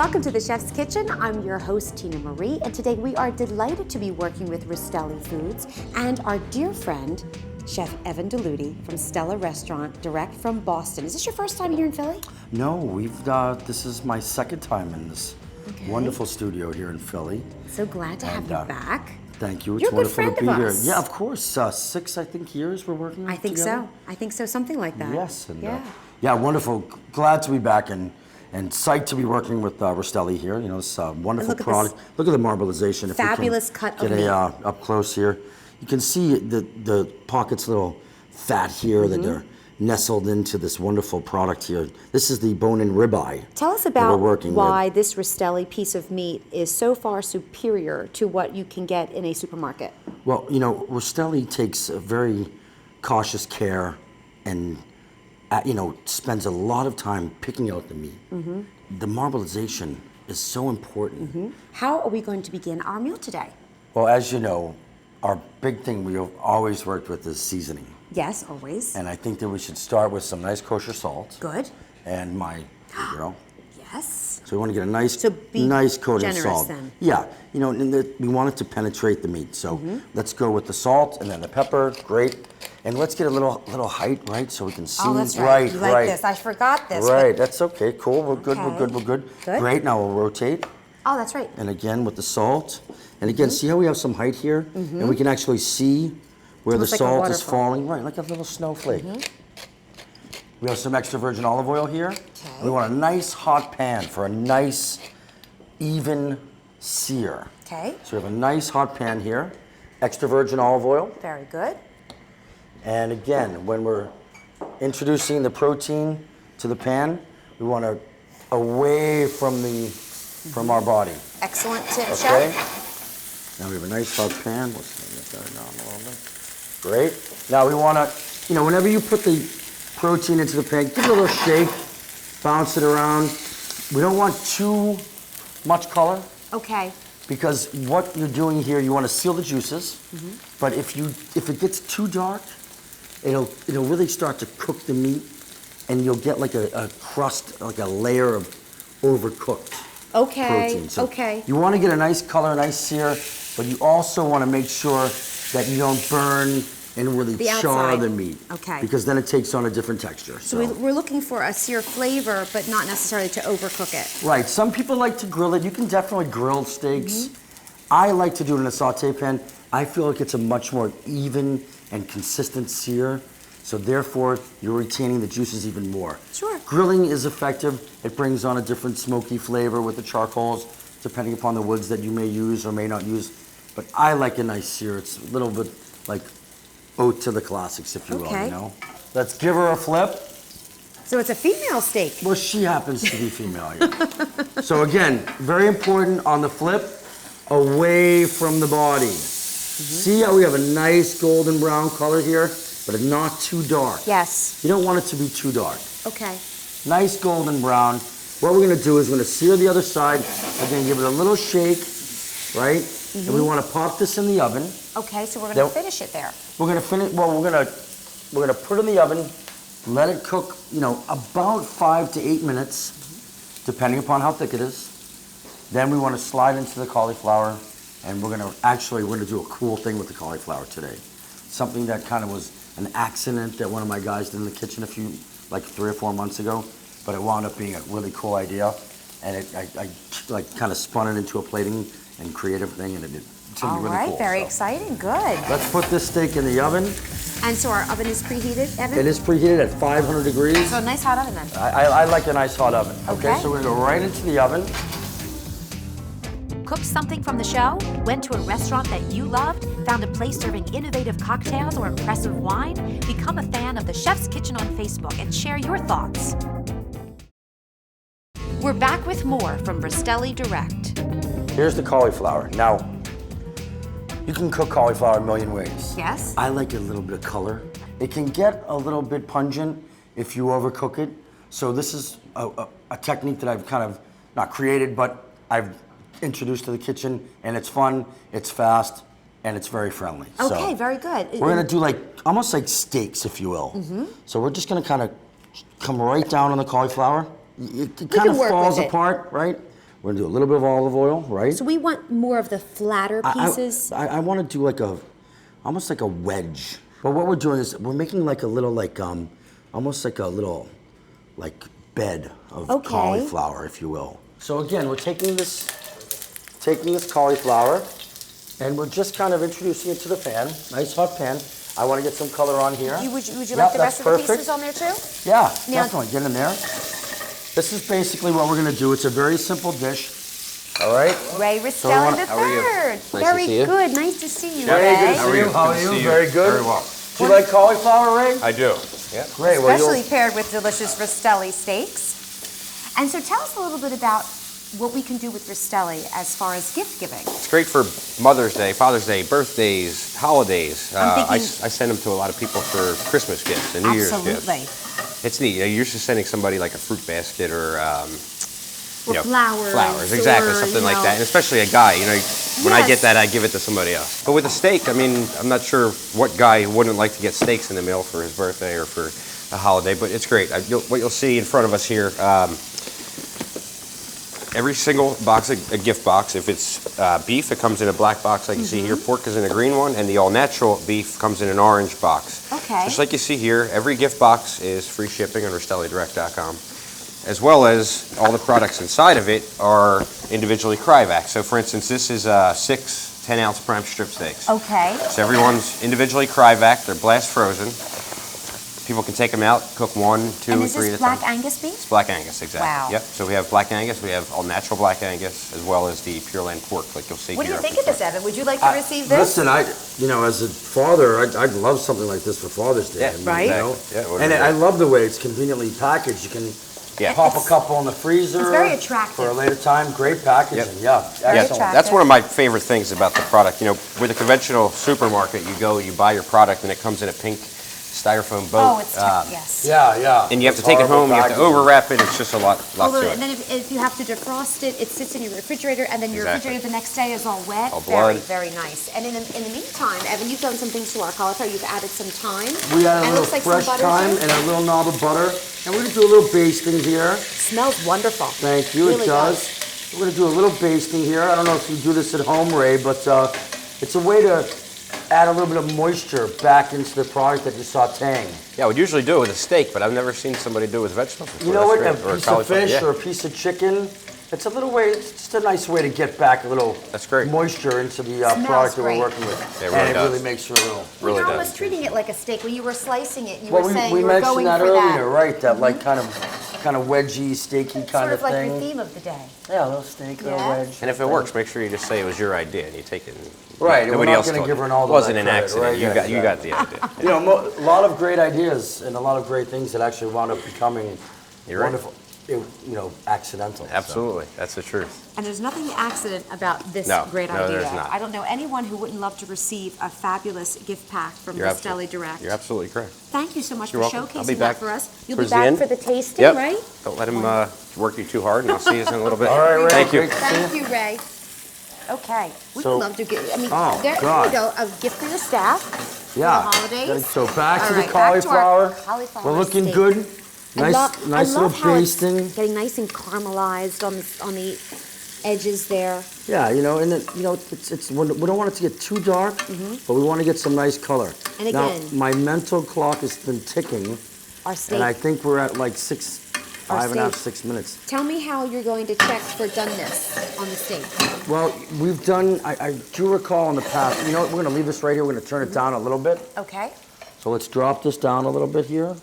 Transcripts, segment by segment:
Welcome to the Chef's Kitchen. I'm your host, Tina Marie, and today we are delighted to be working with Rastelli Foods and our dear friend, Chef Evan Deluty from Stella Restaurant, direct from Boston. Is this your first time here in Philly? No, this is my second time in this wonderful studio here in Philly. So glad to have you back. Thank you. It's You're a good wonderful friend to be of here. us. Yeah, of course. 6, I think, years we're working I think together. so. I think so. Something like that. Yes. And, yeah. Yeah, wonderful. Glad to be back and psyched to be working with Rastelli here. You know, this wonderful product. Look at the marbleization. Fabulous cut of meat. Get up close here. You can see the pockets, little fat here that they're nestled into this wonderful product here. This is the bone-in ribeye. Tell us about why this Rastelli piece of meat is so far superior to what you can get in a supermarket. Well, you know, Rastelli takes a very cautious care and spends a lot of time picking out the meat. The marbleization is so important. How are we going to begin our meal today? Well, as you know, our big thing we have always worked with is seasoning. Yes, always. And I think that we should start with some nice kosher salt. Good. And my girl. Yes. So we want to get a nice, coat of salt. Then. Yeah, you know, and we want it to penetrate the meat. So let's go with the salt and then the pepper. Great. And let's get a little height, right, so we can see. Oh, that's right. You like this? I forgot this. Right. That's okay. Cool. We're good. We're good. We're good. Good. Great. Now we'll rotate. Oh, that's right. And again with the salt. And again, see how we have some height here, and we can actually see where the salt is falling. Right, like a little snowflake. We have some extra virgin olive oil here. Okay. We want a nice hot pan for a nice, even sear. Okay. So we have a nice hot pan here. Extra virgin olive oil. Very good. And again, when we're introducing the protein to the pan, we want to away from our body. Excellent tip, Okay. Chef. Now we have a nice hot pan. Let's turn that down a little bit. Great. Now we want to, whenever you put the protein into the pan, give it a little shake, bounce it around. We don't want too much color. Okay. Because what you're doing here, you want to seal the juices, but if it gets too dark, it'll really start to cook the meat, and you'll get like a crust, like a layer of overcooked protein. So you want to get a nice color, a nice sear, but you also want to make sure that you don't burn and really char the meat. Okay. Because then it takes on a different texture. So we're looking for a sear flavor, but not necessarily to overcook it. Right. Some people like to grill it. You can definitely grill steaks. I like to do it in a saute pan. I feel like it's a much more even and consistent sear. So therefore, you're retaining the juices even more. Sure. Grilling is effective. It brings on a different smoky flavor with the charcoals, depending upon the woods that you may use or may not use. But I like a nice sear. It's a little bit like ode to the classics, if you will, you know? Let's give her a flip. So it's a female steak. Well, she happens to be female, yeah. So again, very important on the flip, away from the body. See how we have a nice golden brown color here, but it's not too dark. Yes. You don't want it to be too dark. Okay. Nice golden brown. What we're gonna do is we're gonna sear the other side. We're gonna give it a little shake, right? And we wanna pop this in the oven. Okay, so we're gonna finish it there. We're gonna finish, well, we're gonna put it in the oven, let it cook, about 5 to 8 minutes, depending upon how thick it is. Then we wanna slide into the cauliflower, and we're gonna do a cool thing with the cauliflower today. Something that kind of was an accident that one of my guys did in the kitchen 3 or 4 months ago, but it wound up being a really cool idea, and I kind of spun it into a plating and creative thing, and it's gonna be really cool. Very exciting, good. Let's put this steak in the oven. And so our oven is preheated, Evan? It is preheated at 500 degrees. So a nice hot oven then. I like a nice hot oven. Okay. So we're gonna go right into the oven. Cooked something from the show? Went to a restaurant that you loved? Found a place serving innovative cocktails or impressive wine? Become a fan of the Chef's Kitchen on Facebook and share your thoughts. We're back with more from Rastelli Direct. Here's the cauliflower. Now, you can cook cauliflower a million ways. Yes. I like a little bit of color. It can get a little bit pungent if you overcook it. So this is a technique that I've kind of not created, but I've introduced to the kitchen, and it's fun, it's fast, and it's very friendly. Okay, very good. We're gonna do almost like steaks, if you will. So we're just gonna kind of come right down on the cauliflower. It kind of falls apart, right? We're gonna do a little bit of olive oil, right? So we want more of the flatter pieces. I want to do like almost like a wedge. But what we're doing is we're making like a little almost like a little bed of cauliflower, if you will. So again, we're taking this cauliflower and we're just kind of introducing it to the pan. Nice hot pan. I want to get some color on here. Would you like the rest of the pieces on there too? Yeah, definitely. Get in there. This is basically what we're going to do. It's a very simple dish. All right. Ray Rastelli III. How are you? Very good. Nice to see you, Ray, Ray. good to see you. How are you? Very good. Very well. Do you like cauliflower, Ray? I do. Yeah. Great. Especially paired with delicious Rastelli steaks. And so tell us a little bit about what we can do with Rastelli as far as gift giving. It's great for Mother's Day, Father's Day, birthdays, holidays. I send them to a lot of people for Christmas gifts and New Year's gifts. Absolutely. It's neat. You're used to sending somebody like a fruit basket or flowers. Flowers, exactly, something like that. And especially a guy, when I get that, I give it to somebody else. But with a steak, I mean, I'm not sure what guy wouldn't like to get steaks in the mail for his birthday or for a holiday, but it's great. What you'll see in front of us here, every single box, a gift box, if it's beef, it comes in a black box like you see here. Pork is in a green one, and the all-natural beef comes in an orange box. Okay. Just like you see here, every gift box is free shipping on RastelliDirect.com, as well as all the products inside of it are individually cryovac. So for instance, this is 6 10-ounce prime strip steaks. Okay. So everyone's individually cryovac. They're blast frozen. People can take them out, cook 1, 2, 3 at a time. And is this Black Angus beef? It's Black Angus, exactly. Wow. Yep. So we have Black Angus, we have all natural Black Angus, as well as the Pure Land pork, like you'll see What do here. you think of this, Evan? Would you like to receive this? Listen, as a father, I'd love something like this for Father's Day. Yeah, right? Yeah, And I love the way it's conveniently packaged. You can pop a couple in the freezer. It's very attractive. For a later time. Great packaging. Yep. Yeah, excellent. attractive. That's one of my favorite things about the product. With a conventional supermarket, you go, you buy your product, and it comes in a pink styrofoam boat. Oh, it's yes. Yeah. And you have to take it home, you have to overwrap it, it's just a lot to it. And then if you have to defrost it, it sits in your refrigerator, and then your Exactly. refrigerator the next day is all wet. All blood. Very, very nice. And in the meantime, Evan, you've done some things to our cauliflower. You've added some thyme. We added and a it looks little like fresh some butter thyme too. and a little knob of butter. And we're going to do a little basting here. Smells wonderful. Thank you, Really it does. We're going to do a little basting here. I don't know if you do this at home, Ray, but it's a way to add a little bit of moisture back into the product that you're sauteing. Yeah, I would usually do it with a steak, but I've never seen somebody do it with vegetables before. You know what? That's A great. piece of fish or a piece of chicken. It's a little way. It's just a nice way to get back a little That's great. moisture into the Smells product that great. we're working with. It really and it does. really makes you a little. Really You're does. almost treating it like a steak. When you were slicing it, you Well, were saying we you were mentioned going that for earlier, that. right? That like kind of wedgy, steaky kind Sort of of like thing. your theme of the day. Yeah, a little steak, a little Yeah. wedge. And if it works, make sure you just say it was your idea and you take it. Right, and we're Nobody not else gonna told give you. her all the It wasn't an credit, accident. right? You Yeah, got the idea. You know, a lot of great ideas and a lot of great things that actually wound up becoming You're right. wonderful, accidental. so. Absolutely, that's the truth. And there's nothing accident about this No, great no, idea. there's not. I don't know anyone who wouldn't love to receive a fabulous gift pack from You're Rastelli Direct. You're absolutely correct. Thank you so much You're for welcome. I'll showcasing be that back for us. You'll be towards the back end. for the tasting, Yep. right? Don't let him work you too hard, and I'll see you in a little bit. All right, Ray, Thank you. great to see Thank you, Ray. Okay, we So- would love to give. I mean, Oh, there God. you go. A gift for your staff. Yeah. For the holidays. So back All to the right, back to our cauliflower. cauliflower We're looking steak. good. I Nice, love nice how little it's basting. getting nice and caramelized on the edges there. Yeah, and then, we don't want it to get too dark, but we want to get some nice color. And Now, again- my mental clock has been ticking, Our steak. and I think we're at like 5.5, steak. 6 minutes. Tell me how you're going to check for doneness on the steak. Well, we've done, I do recall in the past, you know what, we're going to leave this right here, we're going to turn it down a little bit. Okay. So let's drop this down a little bit here.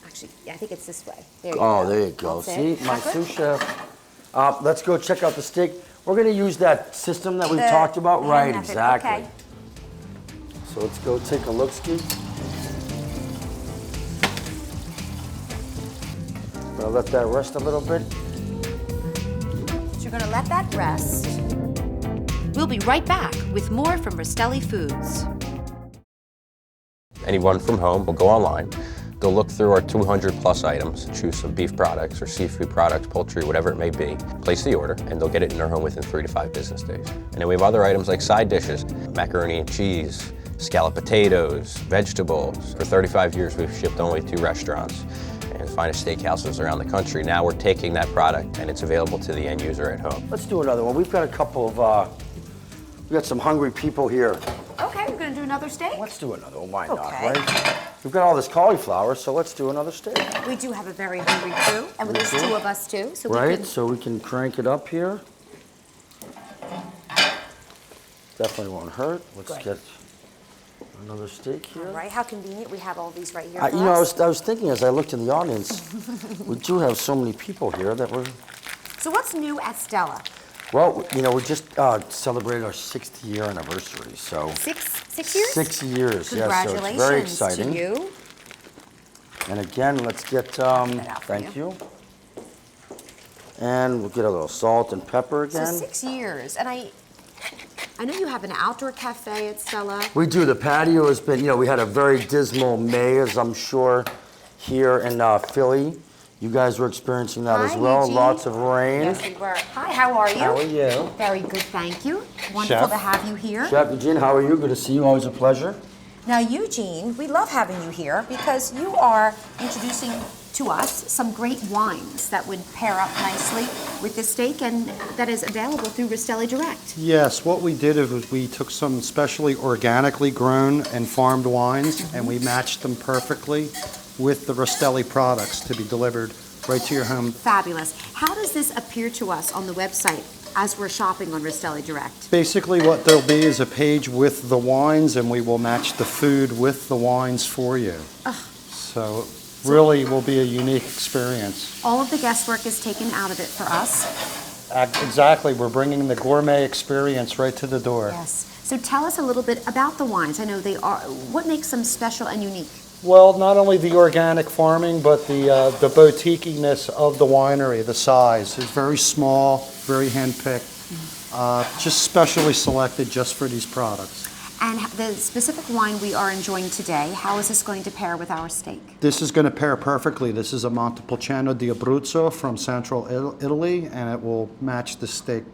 Actually, yeah, I think it's this way. There you Oh, go. there you go. That's See, it. my Pepper. sous chef. Let's go check out the steak. We're going to use that system that we've The talked about. hand Right, method, exactly. okay. So let's go take a look-ski. Gonna let that rest a little bit. So you're going to let that rest. We'll be right back with more from Rastelli Foods. Anyone from home will go online. They'll look through our 200 plus items, choose some beef products or seafood products, poultry, whatever it may be, place the order, and they'll get it in their home within 3 to 5 business days. And then we have other items like side dishes, macaroni and cheese, scalloped potatoes, vegetables. For 35 years, we've shipped only to restaurants. and finest steakhouses around the country. Now we're taking that product and it's available to the end user at home. Let's do another one. We've got a couple of, we've got some hungry people here. Okay, we're gonna do another steak? Let's do another one, why not, Okay. right? We've got all this cauliflower, so let's do another steak. We do have a very hungry crew, and there's two of us too, so we Right, can... so we can crank it up here. Definitely won't hurt. Let's Good. get another steak here. All right, how convenient, we have all these right here You for know, us. I was thinking as I looked in the audience, we do have so many people here that we're, So what's new at Stella? well, you know, we just celebrated our 6th year anniversary, so. Six years? 6 years, yes, so it's Congratulations very exciting. to you. And again, let's get, that out for thank you. And we'll get a little salt and pepper So again. 6 years, and I know you have an outdoor cafe at Stella. We do. The patio has been, you know, we had a very dismal May, as I'm sure, here in Philly. You guys were experiencing that as Hi, well. Eugene. Lots of rain. Yes, we were. Hi, how are you? How are you? Very good, thank you. Wonderful Chef. to have you here. Chef Eugene, how are you? Good to see you. Always a pleasure. Now, Eugene, we love having you here because you are introducing to us some great wines that would pair up nicely with the steak and that is available through Rastelli Direct. Yes, what we did is we took some specially organically grown and farmed wines and we matched them perfectly with the Rastelli products to be delivered right to your home. Fabulous. How does this appear to us on the website as we're shopping on Rastelli Direct? Basically what there'll be is a page with the wines and we will match the food with the wines for you. So really will be a unique experience. All of the guesswork is taken out of it for us. Exactly, we're bringing the gourmet experience right to the door. Yes. So tell us a little bit about the wines. I know they are, what makes them special and unique? Well, not only the organic farming, but the boutiquiness of the winery, the size is very small, very hand-picked, just specially selected just for these products. And the specific wine we are enjoying today, how is this going to pair with our steak? This is going to pair perfectly. This is a Montepulciano di Abruzzo from central Italy, and it will match the steak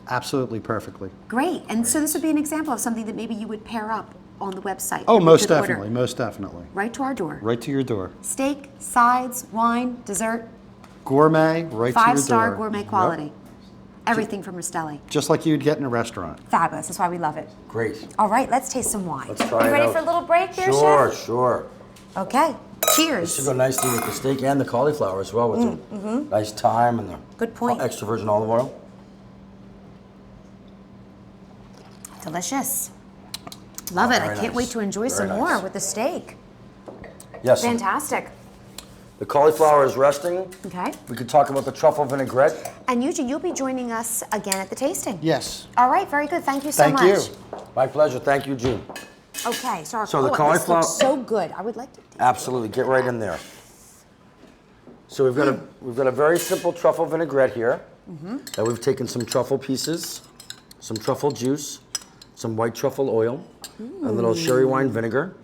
absolutely perfectly. Great. And so this would be an example of something that maybe you would pair up on the website. Oh, that we most could order definitely, most definitely. Right to our door. Right to your door. Steak, sides, wine, dessert, Gourmet, right to your door. five-star gourmet quality. Yep. Everything from Rastelli. Just like you'd get in a restaurant. Fabulous. That's why we love it. Great. All right, let's taste some wine. Let's try it You ready out. for a little break there, Sure, Chef? sure. Okay. This Cheers. should go nicely with the steak and the cauliflower as well, with the nice thyme and the Good point. extra virgin olive oil. Delicious. Love it. I Very can't nice. wait to enjoy Very some nice. more with the steak. Yes. Fantastic. The cauliflower is resting. Okay. We could talk about the truffle vinaigrette. And Eugene, you'll be joining us again at the tasting. Yes. All right, very good. Thank you so Thank much. you. My pleasure. Thank you, Gene. Okay, so our So the this cauliflower- looks so good. I would like to. Absolutely. Get right in there. So we've got a very simple truffle vinaigrette here. That we've taken some truffle pieces, some truffle juice, some white truffle oil, a little sherry wine vinegar.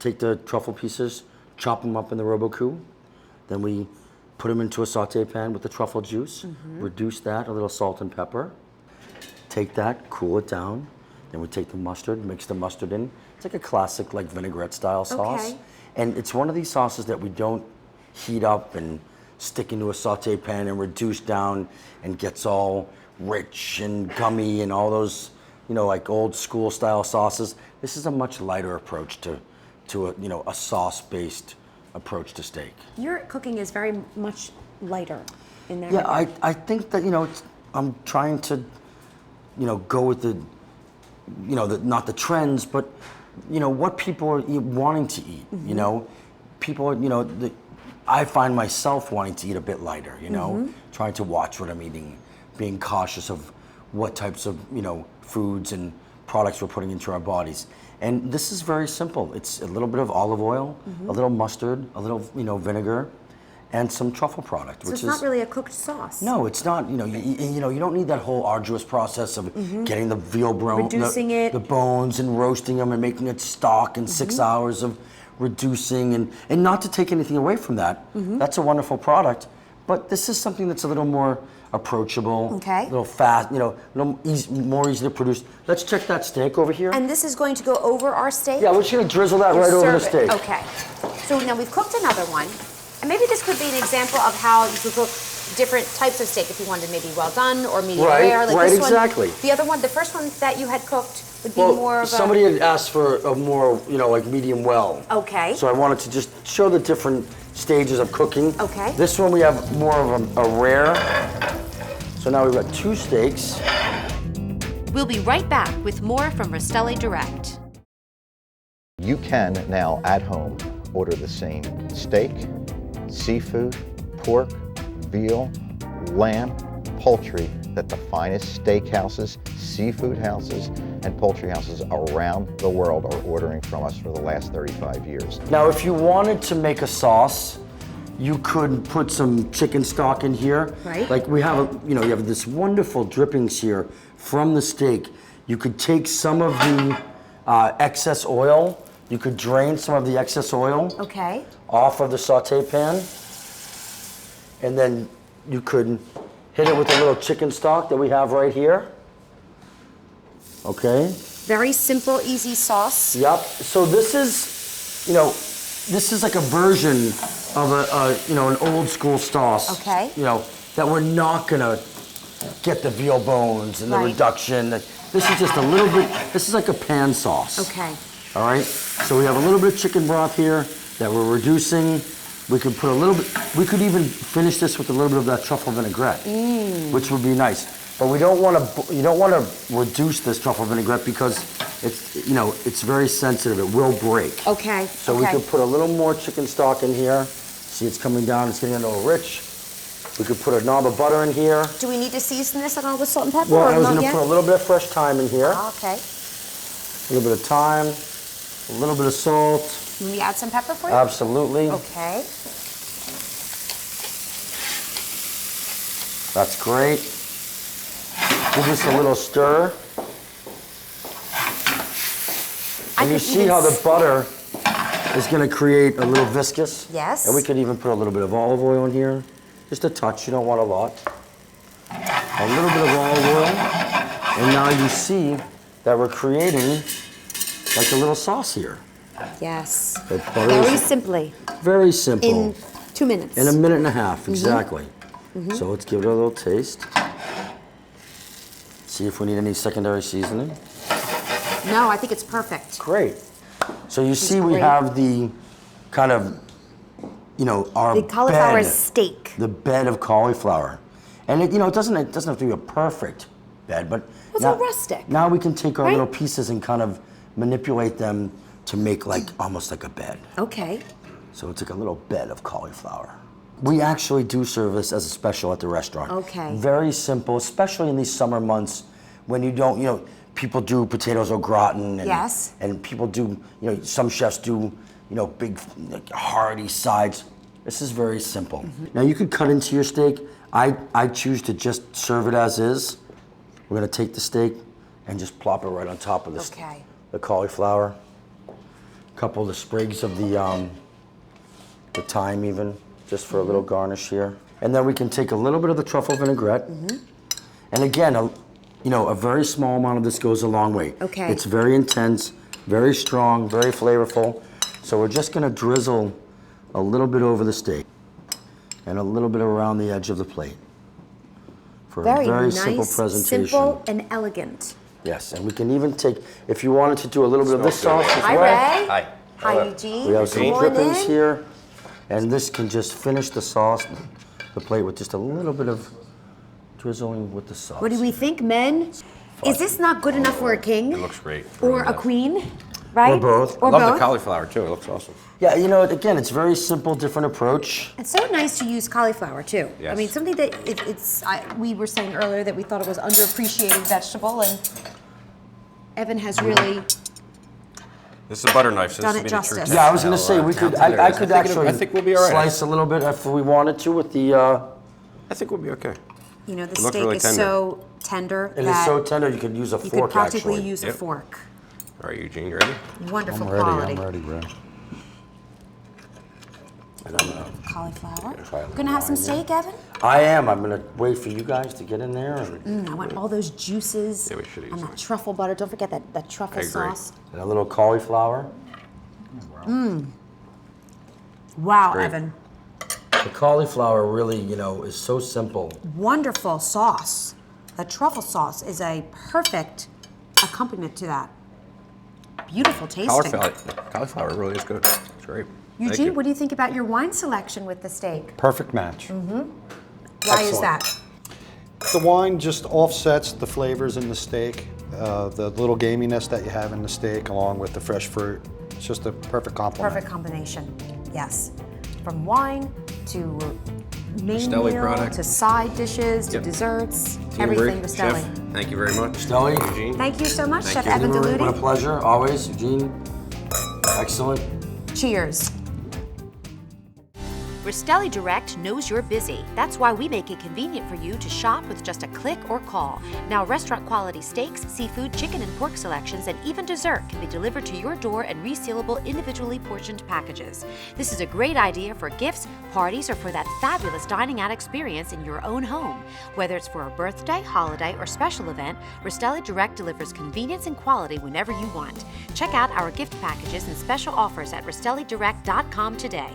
Take the truffle pieces, chop them up in the Robocou. Then we put them into a saute pan with the truffle juice, reduce that, a little salt and pepper. Take that, cool it down. Then we take the mustard, mix the mustard in. It's like a classic like vinaigrette style sauce. Okay. And it's one of these sauces that we don't heat up and stick into a saute pan and reduce down and gets all rich and gummy and all those, you know, like old school style sauces. This is a much lighter approach to a, you know, a sauce-based approach to steak. Your cooking is very much lighter in that Yeah, regard. I think that, you know, I'm trying to, you know, go with the, you know, not the trends, but, you know, what people are wanting to eat, you know? People, you know, I find myself wanting to eat a bit lighter, you know? Trying to watch what I'm eating, being cautious of what types of, you know, foods and products we're putting into our bodies. And this is very simple. It's a little bit of olive oil, a little mustard, a little, you know, vinegar, and some truffle product, So which it's is not really a cooked sauce. no, it's not. You know, you know, you don't need that whole arduous process of getting the veal bone, Reducing it. the bones, and roasting them and making it stock, and 6 hours of reducing, and not to take anything away from that. That's a wonderful product, but this is something that's a little more approachable, Okay. a little fast, you know, a little more easy to produce. Let's check that steak over here. And this is going to go over our steak? Yeah, we're just gonna drizzle that right over the Serve it. steak. Okay. So now we've cooked another one. And maybe this could be an example of how you could cook different types of steak if you wanted maybe well done or medium rare. Like right, this exactly. One, the other one, the first one that you had cooked would be more of somebody had asked for a more, like medium well. Okay. So I wanted to just show the different stages of cooking. Okay. This one we have more of a rare. So now we've got 2 steaks. We'll be right back with more from Rastelli Direct. You can now at home order the same steak, seafood, pork, veal, lamb, poultry that the finest steakhouses, seafood houses, and poultry houses around the world are ordering from us for the last 35 years. Now, if you wanted to make a sauce, you could put some chicken stock in here. Right. Like we have, you have this wonderful drippings here from the steak. You could take some of the excess oil. You could drain some of the excess oil Okay. off of the saute pan. And then you could hit it with a little chicken stock that we have right here. Okay. Very simple, easy sauce. Yep. So this is, this is like a version of an old school sauce. Okay. That we're not gonna get the veal bones and the Right. reduction. This is just a little bit. This is like a pan sauce. Okay. All right. So we have a little bit of chicken broth here that we're reducing. We could put a little bit. We could even finish this with a little bit of that truffle vinaigrette, which would be nice. But we don't want to. You don't want to reduce this truffle vinaigrette because it's it's very sensitive. It will break. Okay. So we could put a little more chicken stock in here. See, it's coming down. It's getting a little rich. We could put a knob of butter in here. Do we need to season this at all with salt and pepper? Well, or I was not going to yet? put a little bit of fresh thyme in here. Okay. A little bit of thyme. A little bit of salt. Can we add some pepper for you? Absolutely. Okay. That's great. Give this a little stir. And you see how the butter is going to create a little viscous? Yes. And we could even put a little bit of olive oil in here. Just a touch, you don't want a lot. A little bit of olive oil. And now you see that we're creating like a little sauce here. Yes. The butter Very is simply. very simple. In 2 minutes. In a minute and a half, exactly. So let's give it a little taste. See if we need any secondary seasoning. No, I think it's perfect. Great. So you see we great. have the kind of, our The cauliflower bed, steak. the bed of cauliflower. And it doesn't have to be a perfect bed, but It's all rustic. Now we can take our Right? little pieces and kind of manipulate them to make almost like a bed. Okay. So it's like a little bed of cauliflower. We actually do serve this as a special at the restaurant. Okay. Very simple, especially in these summer months when you don't, people do potatoes au gratin. And, Yes. And people do, some chefs do, big hearty sides. This is very simple. Now you could cut into your steak. I choose to just serve it as is. We're gonna take the steak and just plop it right on top of this, Okay. the cauliflower. A couple of the sprigs of the thyme even, just for a little garnish here. And then we can take a little bit of the truffle vinaigrette. And again, a very small amount of this goes a long way. Okay. It's very intense, very strong, very flavorful. So we're just gonna drizzle a little bit over the steak and a little bit around the edge of the plate for Very a very nice, simple presentation. simple, and elegant. Yes, and we can even take, if you wanted to do a little bit of this sauce as Hi, well. Ray. Hi. Hi, Eugene. We have some Good drippings morning. here, and this can just finish the sauce, the plate with just a little bit of drizzling with the sauce. What do we think, men? Is this not good enough for a king? It looks great. Or a queen, right? Or both. Or I love both. the cauliflower too. It looks awesome. Yeah, again, it's very simple, different approach. It's so nice to use cauliflower too. I Yes. mean, something that we were saying earlier that we thought it was underappreciated vegetable, and Evan has really. This is a butter knife, so Done this it will be the true justice. Yeah, I was gonna say, we could, I could actually I think we'll be all right. slice a little bit if we wanted to with the, I think we'll be okay. You know, the It looks steak really is tender. so tender it that is so tender you could use a you fork could practically actually. use a Yep. fork. All right, Eugene, you ready? Wonderful quality. Ray. And I'm gonna Cauliflower. try a little Gonna have some wine there. steak, Evan? I am. I'm gonna wait for you guys to get in there and I want all those juices Yeah, we should use and that that. truffle butter. Don't forget that truffle I agree. sauce. a little cauliflower. Wow, Great. Evan. The cauliflower really, you know, is so simple. Wonderful sauce. The truffle sauce is a perfect accompaniment to that. Beautiful tasting. Cauliflower really is good. It's great. Thank Eugene, you. what do you think about your wine selection with the steak? Perfect match. Why is that? The wine just offsets the flavors in the steak, the little gaminess that you have in the steak along with the fresh fruit. It's just a perfect complement. Perfect combination, yes. From wine to main Rastelli meal, product. to side dishes, to Yep. desserts, Tina everything Marie, Rastelli. Chef, thank you very much. Rastelli. Eugene. Thank you so much, Chef you. Evan What a Deluty. pleasure, always, Eugene. Excellent. Cheers. Rastelli Direct knows you're busy. That's why we make it convenient for you to shop with just a click or call. Now, restaurant quality steaks, seafood, chicken, and pork selections, and even dessert can be delivered to your door in resealable, individually portioned packages. This is a great idea for gifts, parties, or for that fabulous dining out experience in your own home. Whether it's for a birthday, holiday, or special event, Rastelli Direct delivers convenience and quality whenever you want. Check out our gift packages and special offers at RastelliDirect.com today.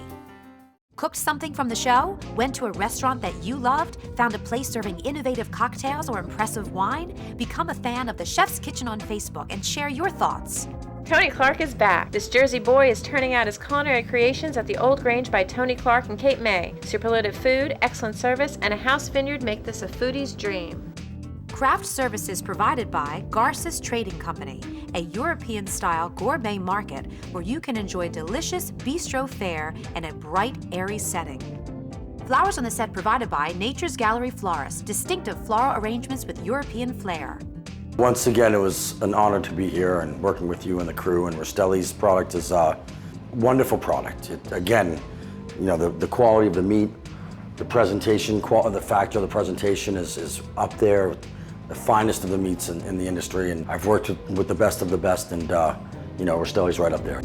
Cooked something from the show? Went to a restaurant that you loved? Found a place serving innovative cocktails or impressive wine? Become a fan of the Chef's Kitchen on Facebook and share your thoughts. Tony Clark is back. This Jersey boy is turning out his culinary creations at the Old Grange by Tony Clark and Cape May. Superlative food, excellent service, and a house vineyard make this a foodie's dream. Craft services provided by Garces Trading Company, a European-style gourmet market where you can enjoy delicious bistro fare in a bright, airy setting. Flowers on the set provided by Nature's Gallery Florists, distinctive floral arrangements with European flair. Once again, it was an honor to be here and working with you and the crew, and Rastelli's product is a wonderful product. Again, you know, the quality of the meat, the presentation, the factor of the presentation is up there. The finest of the meats in the industry, and I've worked with the best of the best, and you know, Rastelli's right up there.